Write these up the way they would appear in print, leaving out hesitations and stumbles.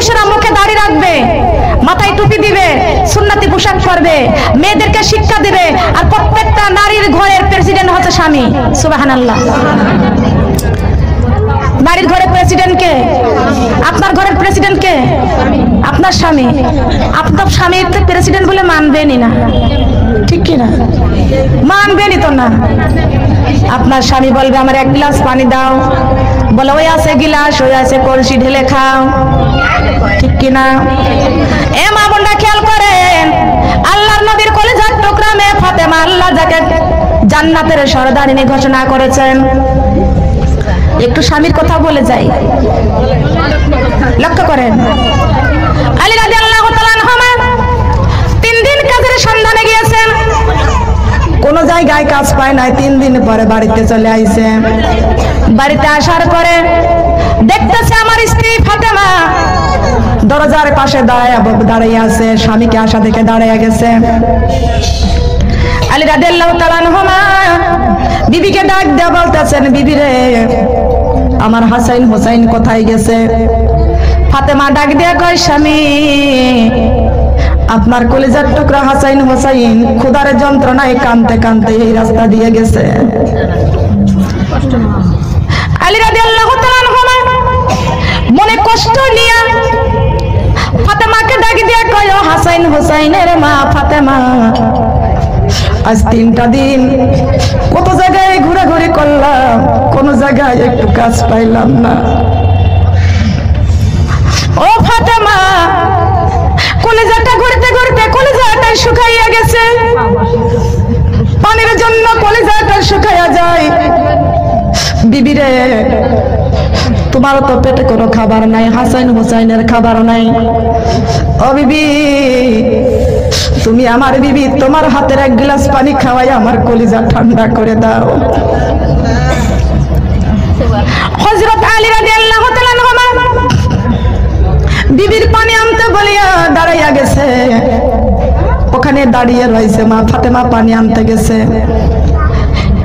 পুরুষেরা মুখে দাড়ি রাখবে, মাথায় টুপি দিবে, সুন্নতি পোশাক পরবে, মেয়েদেরকে শিক্ষা দিবে, আর প্রত্যেকটা নারীর ঘরের প্রেসিডেন্ট হচ্ছে স্বামী। সুবহানাল্লাহ। বাড়ির ঘরের প্রেসিডেন্ট কে? আপনার ঘরের প্রেসিডেন্ট কে? আপনার স্বামী। আপনার স্বামীর তো প্রেসিডেন্ট বলে মানবেনই না, ঠিক কি না? মানবেনই তো না। আপনার স্বামী বলবে আমার এক গ্লাস পানি দাও, বলে ওই আছে গিলাস, ওই আছে কলসি, ঢেলে খাও, ঠিক কি না? এ মা বোনরা খেয়াল করেন, আল্লাহর নবীর কলিজার টুকরা মেয়ে ফাতেমা আল্লাহ যাকে জান্নাতের সরদারিনী ঘোষণা করেছেন। একটু স্বামীর কথা বলে যাই, লক্ষ্য করেন। আলী রাদিয়াল্লাহু তাআলা আনহু 3 দিন কাজের সন্ধানে গিয়েছেন, কোন জায়গায় কাজ পায় নাই। 3 দিন পরে বাড়িতে চলে আইছে। বাড়িতে আসার পরে দেখতেছে আমার স্ত্রী ফাতেমা দরজার পাশে দাঁড়িয়ে আছে, স্বামীকে আসা দেখে দাঁড়িয়ে গেছে। আলী রাদিয়াল্লাহু তাআলা আনহু বিবিকে ডাক দিয়ে বলতেছেন, বিবি রে, আমার হাসাইন হোসাইন কোথায় গেছে? ফাতেমা ডাক দিয়ে কয়, স্বামী, আপনার কলিজার টুকরা হাসাইন হোসাইন ক্ষুধার যন্ত্রণায় কাঁদতে কাঁদতে এই রাস্তা দিয়ে গেছে। আলী রাদিয়াল্লাহু তাআলা আনহু মনে কষ্ট নিয়ে ফাতেমাকে ডাক দিয়ে কয়, হাসাইন হোসাইনের মা ফাতেমা, আজ 3টা দিন কত জায়গায় ঘোরাঘুরি করলাম, কোন জায়গায় একটু কাজ পাইলাম না। ও ফাতেমা, কলিজাটা ঘুরতে ঘুরতে কলিজাটা শুকাইয়া গেছে। পানির জন্য কলিজাটা শুকাইয়া যায়। বিবি রে, তোমার তো পেটে কোনো খাবার নাই, হাসাইন হোসাইনের খাবার নাই। ও বিবি, তুমি আমার বিবি, তোমার হাতের এক গ্লাস পানি খাওয়াই আমার কলিজা ঠান্ডা করে দাও। হযরত আলী রাদিয়াল্লাহু তাআলা আনহু বিবির পানি আনতে বলিয়া দাঁড়াইয়া গেছে। ওখানে দাঁড়িয়ে রয়েছে, মা ফাতেমা পানি আনতে গেছে।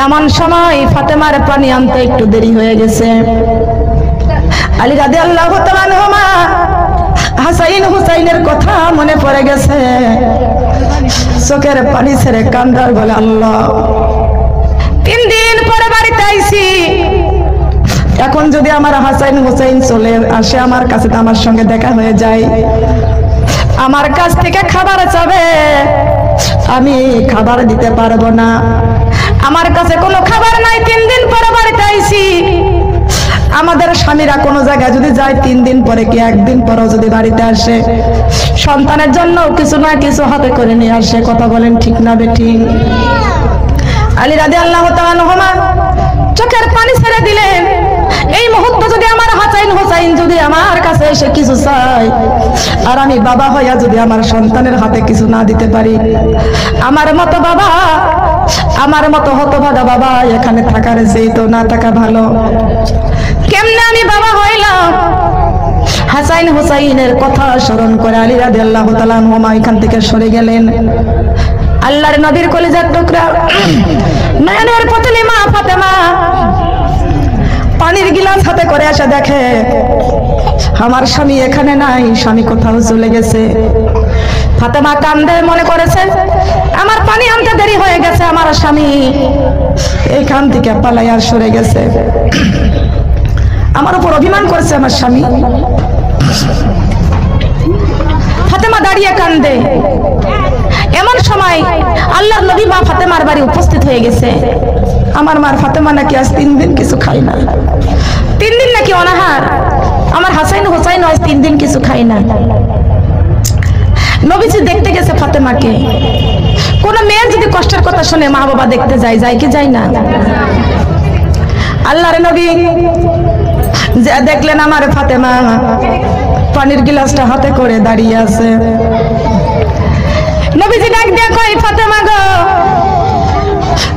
এমন সময় ফাতেমার পানি আনতে একটু দেরি হয়ে গেছে। আলী রাদিয়াল্লাহু তাআলা আনহু হাসাইন হুসাইনের কথা মনে পড়ে গেছে। চোখের পানি ছেড়ে কান্দার বলে, আল্লাহ, 3 দিন পরে বাড়িতে আইছি, এখন যদি আমার হাসাইন হুসাইন চলে আসে আমার কাছে, তো আমার সঙ্গে দেখা হয়ে যায়, আমার কাছ থেকে খাবার চাবে, আমি খাবার দিতে পারবো না। আমার কাছে কোনো খাবার নাই, 3 দিন পরে বাড়িতে আইছি। আমাদের স্বামীরা কোনো জায়গায় যদি যায় 3 দিন পরে কি 1 দিন পরেও যদি বাড়িতে আসে, সন্তানের জন্য কিছু না কিছু হাতে করে নিয়ে আসে। কথা বলেন ঠিক না বেঠিক? আলী রাদিয়াল্লাহু তাআলা আনহু চোখের পানি ছেড়ে দিলেন। এই মুহূর্তে যদি আমার হাসাইন হোসাইন যদি আমার কাছে এসে কিছু চায়, আর আমি বাবা হইয়া যদি আমার সন্তানের হাতে কিছু না দিতে পারি, আমার মতো বাবা, আমার মতো হতভাগা বাবা এখানে থাকার চেয়ে তো না থাকা ভালো। কেমনে আমি বাবা হইলাম? হাসাইন হোসাইনের কথা স্মরণ করে আলী রাদিয়াল্লাহু তাআলা আনহু এখান থেকে সরে গেলেন। আল্লাহর নবীর কলিজার টুকরা নয়নের পুতলি মা ফাতেমা পানির গিলাস হাতে করে এসে দেখে আমার স্বামী এখানে নাই, স্বামী কোথাও চলে গেছে। ফাতেমা কান্দে, মনে করেছে আমার পানি আনতে দেরি হয়ে গেছে, আমার স্বামী এইখান থেকে পালাইয়া সরে গেছে, আমার উপর অভিমান করেছে আমার স্বামী। ফাতেমা দাঁড়িয়ে কান্দে। এমন সময় আল্লাহর নবী মা ফাতেমার বাড়ি উপস্থিত হয়ে গেছে। আমার মা ফাতেমা নাকি আজ 3 দিন কিছু খাই না, 3 দিন নাকি অনাহার। আমার হাসাইন হোসাইন আজ 3 দিন কিছু খাই না। নবীজি দেখতে গেছে ফাতেমাকে। কোন মেয়ের যদি কষ্টের কথা শুনে মা বাবা দেখতে যায়, যায় কি যায় না? আল্লাহর নবী যা দেখলেন আমার ফাতেমা পানির গিলাসটা হাতে করে দাঁড়িয়ে আছে। নবীজি ডাক দিয়ে কয়, ফাতেমা গো,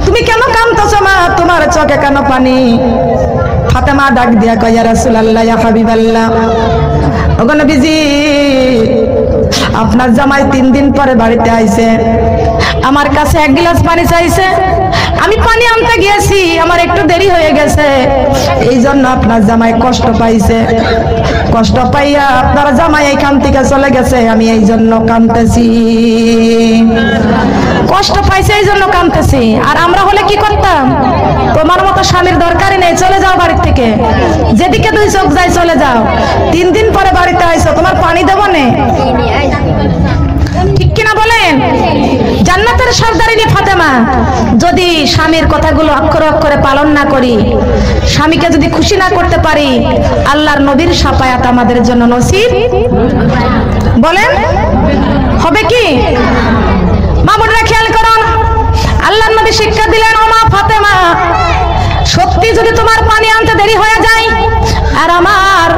তুমি কেন কাঁদতেছো মা? তোমার চোখে কেন পানি? ফাতেমা ডাক দিয়া কয়, ইয়া রাসূলুল্লাহ, ইয়া হাবিবাল্লাহ, ওগো নবীজি, আপনার জামাই 3 দিন পরে বাড়িতে আইছে, আমার কাছে 1 গ্লাস পানি চাইছে, আমি পানি আনতে গিয়েছি, আমার একটু দেরি হয়ে গেছে, এই জন্য আপনার জামাই কষ্ট পাইছে। কষ্ট পাইয়া আপনার জামাই এইখান থেকে চলে গেছে, আমি এই জন্য কাঁদতেছি। কষ্ট পাইছে এই জন্য কাঁদতেছি। আর আমরা হলে কি করতাম? তোমার মতো স্বামীর দরকারই নেই, চলে যাও বাড়ি থেকে, যেদিকে দুই চোখ যায় চলে যাও। 3 দিন পরে বাড়িতে আইছো, তোমার পানি দেবো নে, ঠিক কিনা বলেন? জান্নাতের সর্দারিনী ফাতেমা, যদি স্বামীর কথাগুলো অক্ষরে অক্ষরে পালন না করি, স্বামীকে যদি খুশি না করতে পারি, আল্লাহর নবীর শাফায়াত আমাদের জন্য নসিব বলেন হবে কি? মা বোনেরা খেয়াল করুন, আল্লাহর নবী শিক্ষা দিলেন, ও মা ফাতেমা, সত্যি যদি তোমার পানি আনতে দেরি হয়ে যায়, আর আমার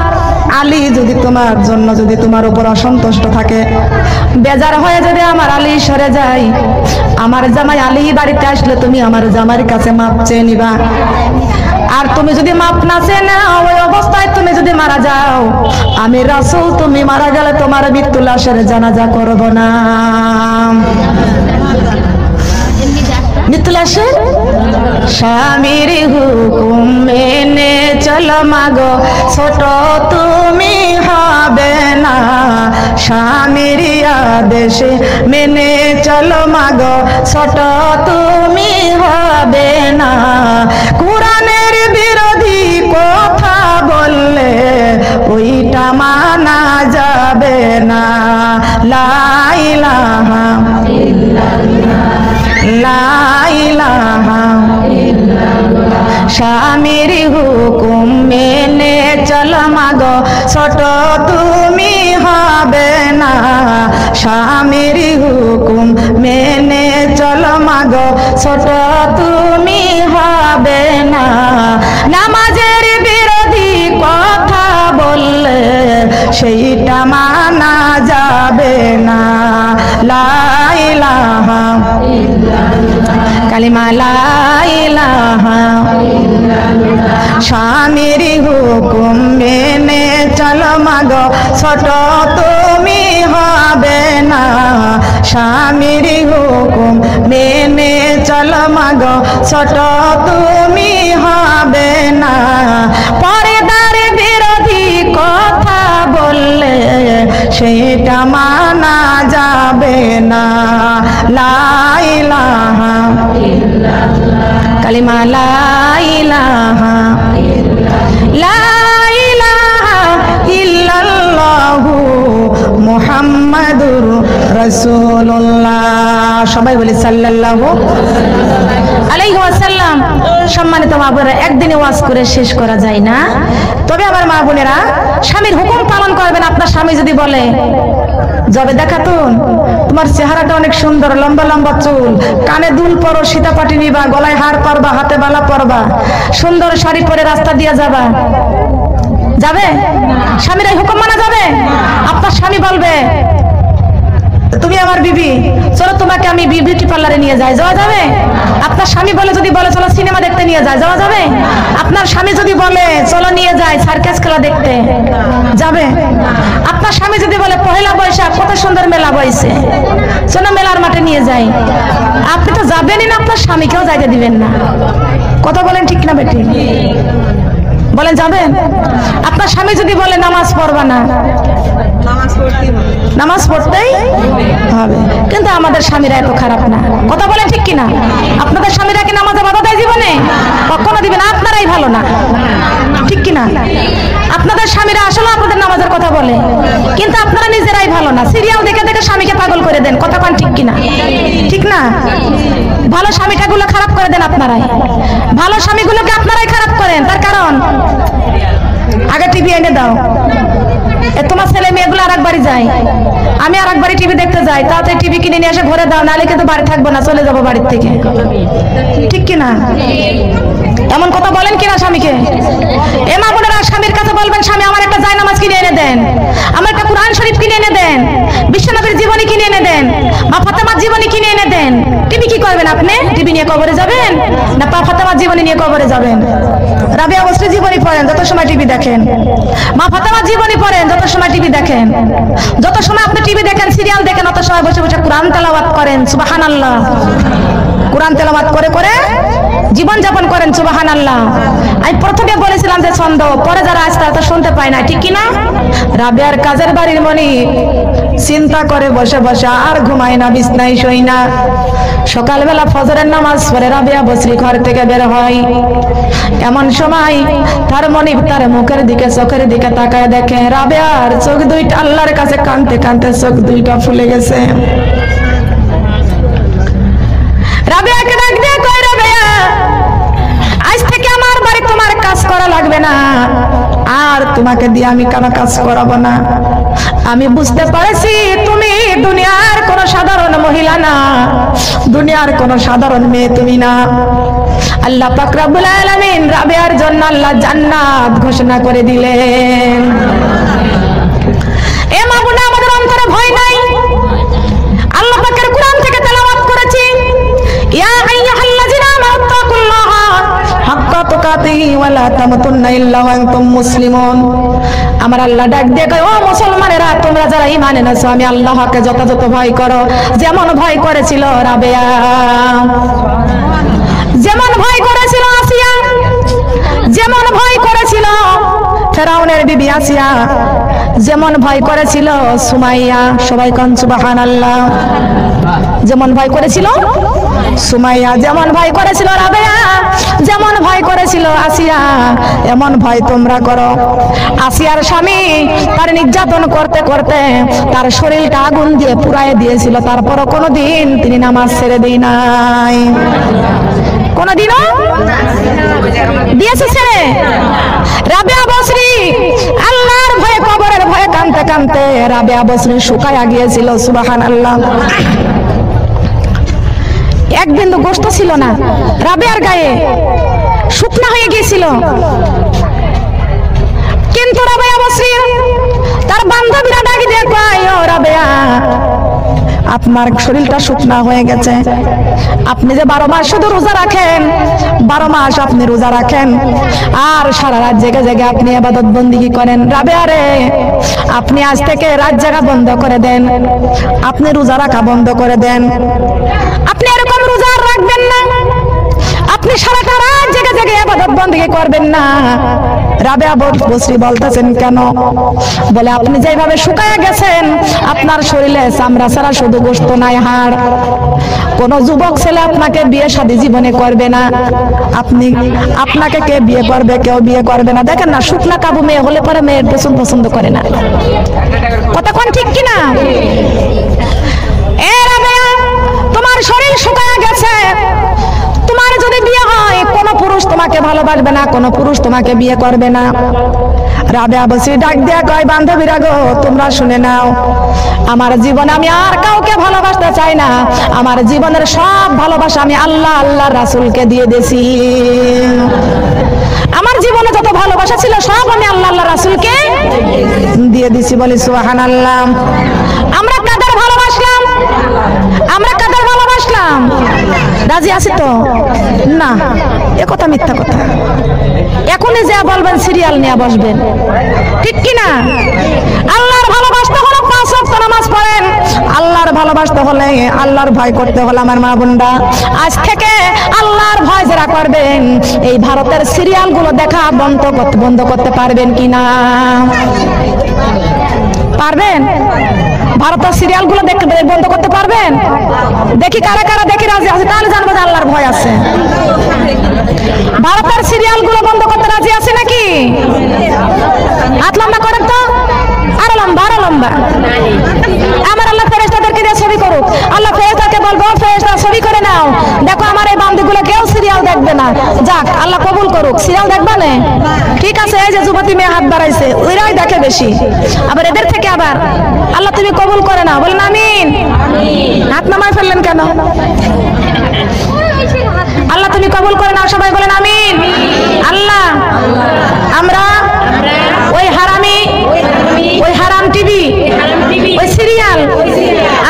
আলী যদি তোমার জন্য, যদি তোমার উপর অসন্তুষ্ট থাকে, বেজার হয়ে যদি আমার আলী সরে যায়, আমার জামাই আলী বাড়িতে আসলে তুমি আমার জামাইয়ের কাছে মাপ চেয়ে নিবা। আর তুমি যদি মাপ না চেয়ে নাও, ওই অবস্থায় তুমি যদি মারা যাও, আমি রাসূল তুমি মারা গেলে তোমার মৃত্যু লাশের জানাজা করব না। মৃত্যু লাশের স্বামীর হুকুম মেনে চলো মাগো, ছোট তুমি হবে না, স্বামীর আদেশ মেনে চলো মাগো, ছোট তুমি হবে না। কোরআনের বিরোধী কথা বললে ওইটা মানা যাবে না। লা ইলাহা ইল্লাল্লাহ, লা ইলাহা ইল্লাল্লাহ, স্বামীর হুকুম মেনে চলো মাগো, ছোট তুমি হবে না, স্বামীর হুকুম মেনে চলো মাগো, ছোট তুমি হবে না। নামাজের বিরোধী কথা বললে সেইটা মানা যাবে না। লা ইলাহা ইল্লাল্লাহ, কালিমা লা ইলাহা ইল্লাল্লাহ, স্বামীর হুকুম মেনে চলো মাগো, ছোট তুমি হবে না, স্বামীর হুকুম মেনে চলো মাগো, ছোট তুমি হবে না। পর্দার বিরোধী কথা বললে সেটা মানা যাবে না। লা ইলাহা ইল্লাল্লাহ, কালিমা লা ইলাহা ইল্লাল্লাহ, লা ইলাহা ইল্লাল্লাহু মুহাম্মাদুর রাসূলুল্লাহ। সবাই বলি সাল্লাল্লাহু আলাইহি ওয়াসাল্লাম। সম্মানিত মা বোনেরা, একদিনে ওয়াজ করে শেষ করা যায় না। তবে আমার মা বোনেরা, স্বামীর হুকুম পালন করবেন। আপনার স্বামী যদি বলে, যাবে দেখাতুন, তোমার চেহারাটা অনেক সুন্দর, লম্বা লম্বা চুল, কানে দুল পরো, সীতাপাটি নিবা, গলায় হার পরবা, হাতে বালা পরবা, সুন্দর শাড়ি পরে রাস্তা দিয়ে যাবা, যাবে? স্বামীর এই হুকুম মানা যাবে? আপনার স্বামী বলবে, তুমি আমার বিবি, চলো তোমাকে আমি বিউটি পার্লারে নিয়ে যাই, যাওয়া যাবে? আপনার স্বামী বলে, যদি বলে চলো সিনেমা দেখতে নিয়ে যায়, যাওয়া যাবে? আপনার স্বামী যদি বলে চলো নিয়ে যায় সার্কাস খেলা দেখতে, যাবে? আপনার স্বামী যদি বলে পহেলা বৈশাখ কত সুন্দর মেলা বইছে, চলো মেলার মাঠে নিয়ে যাই, আপনি তো যাবেনই না, আপনার স্বামীকেও যাইতে দিবেন না। কথা বলেন ঠিক না বেটি? বলেন যাবেন? আপনার স্বামী যদি বলে নামাজ পড়বা না, নামাজ পড়তেই হবে। কিন্তু আমাদের স্বামীরা এত খারাপ না। কথা বলেন ঠিক কিনা? আপনাদের স্বামীরা কি নামাজে বাধা দেয় জীবনে? কখনো দিবেন? আপনারাই ভালো না, ঠিক কিনা? আপনাদের স্বামীরা আসলে আপনাদের নামাজের কথা বলে, কিন্তু আপনারা নিজেরাই ভালো না। সিরিয়াল দেখে দেখে স্বামীকে পাগল করে দেন। কথা কন ঠিক কিনা? ঠিক না? ভালো স্বামীটাগুলো খারাপ করে দেন আপনারাই। ভালো স্বামীগুলোকে আপনারাই খারাপ করেন। তার কারণ, আগে টিভি এনে দাও, তোমার ছেলে মেয়েগুলো আর এক বাড়ি যায়, আমি আর এক বাড়ি টিভি দেখতে যাই, তাতে টিভি কিনে নিয়ে এসে ঘরে দাও, নাহলে কিন্তু বাড়ি থাকবো না, চলে যাবো বাড়ির থেকে। ঠিক কিনা? এমন কথা বলেন কিনা স্বামীকে? এ মা বোনেরা, স্বামীর কাছে বলবেন, স্বামী আমার একটা জায়নামাজ কিনে এনে দেন, আমার একটা কুরআন শরীফ কিনে এনে দেন, বিশ্বনবীর জীবনী কিনে এনে দেন, মা ফাতেমার জীবনী কিনে এনে দেন। টিভি কি করবেন আপনি? টিভি নিয়ে কবরে যাবেন না মা ফাতেমার জীবনী নিয়ে কবরে যাবেন? রাবিয়া বস্তির জীবনী পড়েন, যত সময় টিভি দেখেন। মা ফাতেমার জীবনী পড়েন, যত সময় টিভি দেখেন। যত সময় আপনি টিভি দেখেন, সিরিয়াল দেখেন, অত সময় বসে বসে কুরআন তেলাওয়াত করেন। সুবহানাল্লাহ। কোরআন তেলাওয়াত করে করে জীবন যাপন করেন। সুবহানাল্লাহ। আমি প্রথমে বলেছিলাম যে ছন্দ, পরে যারা আস্তে আস্তে শুনতে পায় না, ঠিক কি না? রাবেয়ার কাজের বাড়ির মনি চিন্তা করে বসে বসে, আর ঘুমায় না, বিছনায় শোয় না। সকালবেলা ফজরের নামাজ পড়ে রাবেয়া বসরি ঘর থেকে বের হয়। এমন সময় তার মনিব তার মুখের দিকে, চোখের দিকে তাকায়, দেখে রাবেয়ার চোখ দুইটা আল্লাহর কাছে কাঁদতে কাঁদতে চোখ দুইটা ফুলে গেছে। রাবেয়াকে ডাক দিয়ে কয়, রাবেয়া, আজ থেকে আমার বাড়ি তোমার কাজ করা লাগবে না, আর তোমাকে দিয়ে আমি কোনো কাজ করাবো না। আমি বুঝতে পারছি তুমি দুনিয়ার কোন সাধারণ মহিলা না, দুনিয়ার কোন সাধারণ মেয়ে তুমি না। আল্লাহ পাক রব্বুল আলামিন রাবেয়ার জন্য আল্লাহ জান্নাত ঘোষণা করে দিলেন। এ মা বোন, আমাদের অন্তরে ভয় নাই। আল্লাহ পাকের কোরআন থেকে তেলাওয়াত করেছি, ইয়া আইয়ুহাল্লাযিনা আমানু তাকুল্লাহা হাক্কা তুকাতিহি ওয়া লা তামুতুন্না ইল্লা ওয়া আনতুম মুসলিমুন। আমার আল্লাহ ডাক দিয়ে কয়, ও মুসলমানেরা, তোমরা যারা ঈমান এনেছো, আমি আল্লাহকে যথাযথ ভয় করো, যেমন ভয় করেছিল রাবেয়া, যেমন ভয় করেছিল আসিয়া, যেমন ভয় করেছিল ফেরাউনের বিবি আসিয়া, যেমন ভয় করেছিল সুমাইয়া। সবাই কোন সুবহানাল্লাহ। যেমন ভয় করেছিল সুমাইয়া, যেমন ভয় করেছিল রাবেয়া, যেমন ভয় করেছিল আসিয়া, এমন ভয় তোমরা করো। আসিয়ার স্বামী তার নির্যাতন করতে করতে তার শরীরটা আগুন দিয়ে পুড়ায় দিয়েছিল, তারপরও কোনোদিন তিনি নামাজ ছেড়ে দেয় নাই। কোনদিনও দিয়েছে ছেড়ে? রাবেয়া বসরি আল্লাহর ভয়ে, কবরের ভয়ে কাঁদতে কাঁদতে রাবেয়া বসরি শুকায়া গিয়েছিল। সুবহানাল্লাহ। এক বিন্দু গোশত ছিল না রাবেয়ার গায়ে, শুকনা হয়ে গিয়েছিল। কিন্তু রাবেয়া বসরি তার বান্ধবীরা ডাক দিয়ে কয়, ও রাবেয়া, আপনার শরীরটা শুকনা হয়ে গেছে, আপনি যে 12 মাস শুধু রোজা রাখেন, 12 মাস আপনি রোজা রাখেন, আর সারা রাত জেগে জেগে আপনি ইবাদত বন্দেগী করেন। রাবেয়া রে, আপনি আজ থেকে রাত জাগা বন্ধ করে দেন, আপনি রোজা রাখা বন্ধ করে দেন, আপনি এরকম রোজা রাখবেন না, আপনি সারাটা রাত জেগে জেগে ইবাদত বন্দেগী করবেন না। রাবেয়া বসরি বলতেছেন, কেন? বলে, আপনি যেভাবে শুকায়া গেছেন, আপনার শরীরে চামড়া ছাড়া শুধু গোশত নাই, হাড়। কোন যুবক ছেলে আপনাকে বিয়ে শাদী জীবনে করবে না, আপনাকে কে বিয়ে করবে? কেউ বিয়ে করবে না। দেখেন না, শুকনা কাবু মেয়ে হলে পরে মেয়ের পছন্দ করে না। কথা কোন ঠিক কিনা? এ রাবেয়া, তোমার শরীর শুকায়া গেছে, তোমার যদি বিয়ে হয় কোন পুরুষ তোমাকে ভালোবাসবে না, কোন পুরুষ তোমাকে বিয়ে করবে না। রাবেয়া বসরি ডাক দিয়া কয়, বান্ধবীরা গো, তোমরা শুনে নাও, আমার জীবনে আমি আর কাউকে ভালোবাসতে চাই না, আমার জীবনের সব ভালোবাসা আমি আল্লাহ আল্লাহর রাসূলকে দিয়ে দিয়েছি। আমার জীবনে যত ভালোবাসা ছিল সব আমি আল্লাহ আল্লাহর রাসূলকে দিয়ে দিয়েছি। বলি সুবহানাল্লাহ। আমরা কাদের ভালোবাসলাম? আমরা কাদের ভালোবাসলাম? রাজি আছি তো? না, এ কথা মিথ্যা কথা। এখনই যা বলবেন সিরিয়াল নিয়ে বসবেন, ঠিক কিনা? আল্লাহর ভালোবাসতে হলে 5 ওয়াক্ত নামাজ পড়েন, আল্লাহর ভালোবাসতে হলে, আল্লাহর ভয় করতে হলে আমার মা বোনরা আজ থেকে আল্লাহর ভয় যারা করবেন, এই ভারতের সিরিয়াল গুলো দেখা বন্ধ করতে পারবেন কিনা? পারবেন? ভারতের সিরিয়াল গুলো বন্ধ করতে পারবেন? দেখি কারা কারা দেখি রাজি আছে, তাহলে জানবো যে আল্লাহর ভয় আছে। ভারতের সিরিয়াল গুলো বন্ধ করতে রাজি আছে নাকি? হাত লম্বা করেন তো, আরো লম্বা, আরো লম্বা। আমার আল্লাহ ফেরেশতাদেরকে দিয়ে ছবি করুক। আল্লাহ ফেরেশতাকে বলবো, ফেরেশতা ছবি করে নাও, দেখো আমার এই বান্দীগুলো কেউ সিরিয়াল দেখবে না। যাক, আল্লাহ কবুল করুক। সিরিয়াল দেখবা না? ঠিক আছে, এই যে যুবতী মেয়ে হাত বাড়াইছে, ওইরাই দেখে বেশি। আবার এদের থেকে আবার আল্লাহ তুমি কবুল করে নাও, বলেন আমিন। হাত নামায় ফেললেন কেন? আল্লাহ তুমি কবুল করে নাও, সবাই বলেন আমিন। আল্লাহ, আমরা ওই হারামি, ওই হারাম টিভি, ওই সিরিয়াল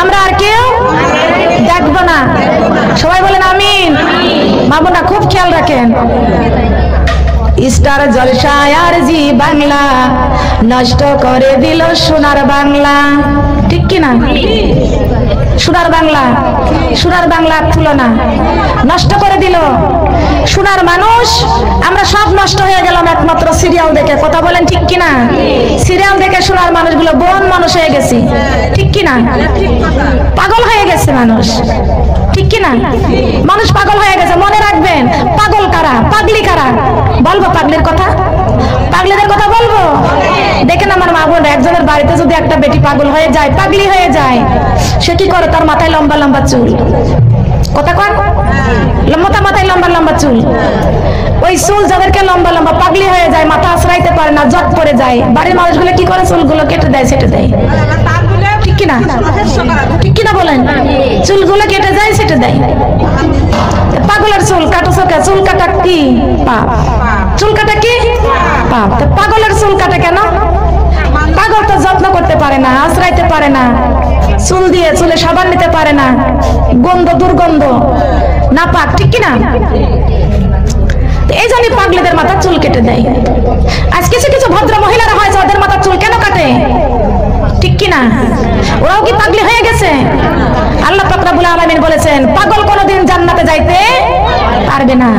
আমরা আর কেউ দেখবো না। সবাই বলেন আমিন। বাবুরা খুব খেয়াল রাখেন। স্টার জলসায় আর জি বাংলা নষ্ট করে দিল সোনার বাংলা। ঠিক কিনা? সোনার বাংলার তুলনা নষ্ট করে দিল সোনার মানুষ। আমরা সব নষ্ট হয়ে গেলাম একমাত্র সিরিয়াল দেখে। কথা বলেন ঠিক কিনা? সিরিয়াল দেখে সোনার মানুষগুলো বন মানুষ হয়ে গেছি, ঠিক কিনা? পাগল হয়ে গেছে মানুষ, ঠিক কিনা? মানুষ পাগল হয়ে গেছে। মনে রাখবেন, পাগল কারা, পাগলি কারা? বলবো পাগলির কথা, পাগলিদের কথা বলবো। দেখেন আমার মা বোন, একজনের বাড়িতে যদি একটা বেটি পাগল হয়ে যায়, পাগলি হয়ে যায়, সে কি করে? তার মাথায় লম্বা লম্বা চুল, কথা কন, মাথায় লম্বা লম্বা চুল। ওই চুল যাদেরকে লম্বা লম্বা পাগলি হয়ে যায়, মাথা আশ্রাইতে পারে না, জট পড়ে যায়, বাড়ির মানুষগুলো কি করে? চুলগুলো কেটে দেয়, সেটে দেয়, ঠিক কিনা? ঠিক কিনা বলেন? চুলগুলো কেটে যায়, সেটে দেয়। পাগলের চুল কাটো চোখে, চুল কাটা কি পাপ? চুল কাটা কি পাপ? পাগলের চুল কাটে কেন? পাগল তো যত্ন করতে পারে না, আশ্রাইতে পারে না, চুল দিয়ে চুলে সাবান নিতে পারে না, গন্ধ দুর্গন্ধ না পাক, ঠিক কিনা? এই জন্য পাগলিদের মাথা চুল কেটে দেয়। আজ কিছু কিছু ভদ্র মহিলারা হয়েছে, ওদের মাথা চুল কেন কাটে? ঠিক কিনা? ওরাও কি পাগলি হয়ে গেছে? আল্লাহ পাক রব্বুল আলামিন বলেছেন, পাগল কোনোদিন জান্নাতে যাইতে পারবে না।